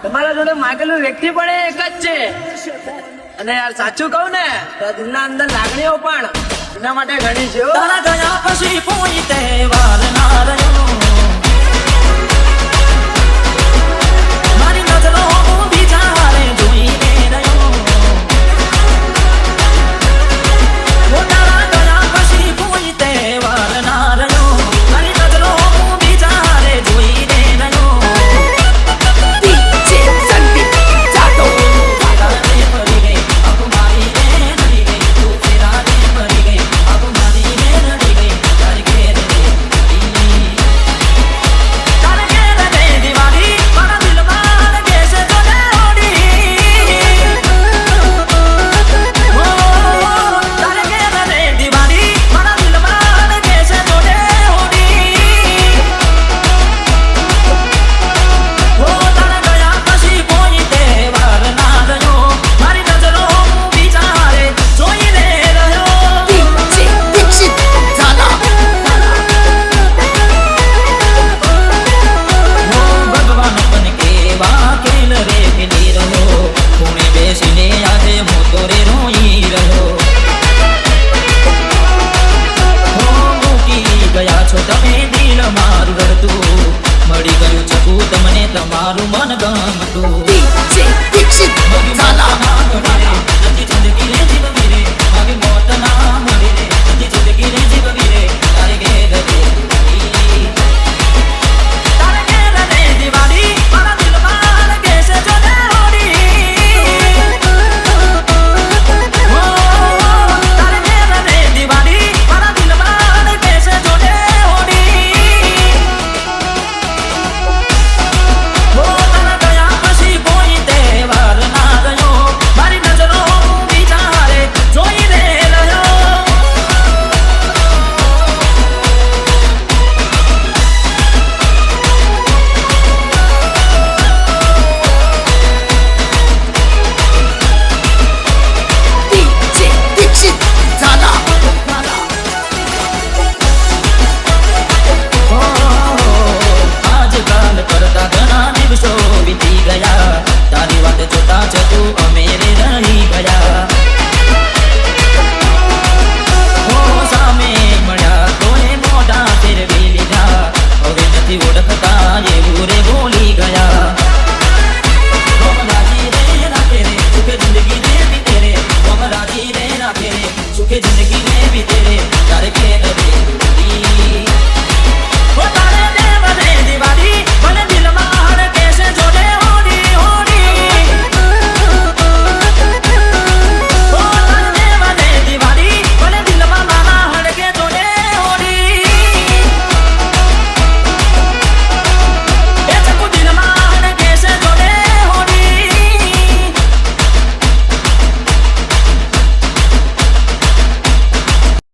તમારા જોડે માગેલું વ્યક્તિ પણ એક જ છે અને યાર સાચું કહું ને તો દિલના અંદર લાગણીઓ પણ એના માટે ઘણી છે હો. તારા ગયા પછી કોઈ તહેવાર ના રહ્યો મારી નજરો બીજા હારે જોઈને રહ્યો તારા ગયા પછી કોઈ તહેવાર ના રહ્યો મારી નજરો બીજા હારે જોઈને રહ્યો તમારું મન ગમતું જિંદગી રે જીવવી રે મારી મોત ના મળી રે જિંદગી રે જીવવી રે તારે ઘેર રે તારે ઘેર રે દિવાળી મારા દિલમાં કેસે જોડે હોડી તારે ઘેર રે દિવાળી મારા દિલમાં કેસે જોડે હોડી કરતા ઘણા દિવસો વીતી ગયા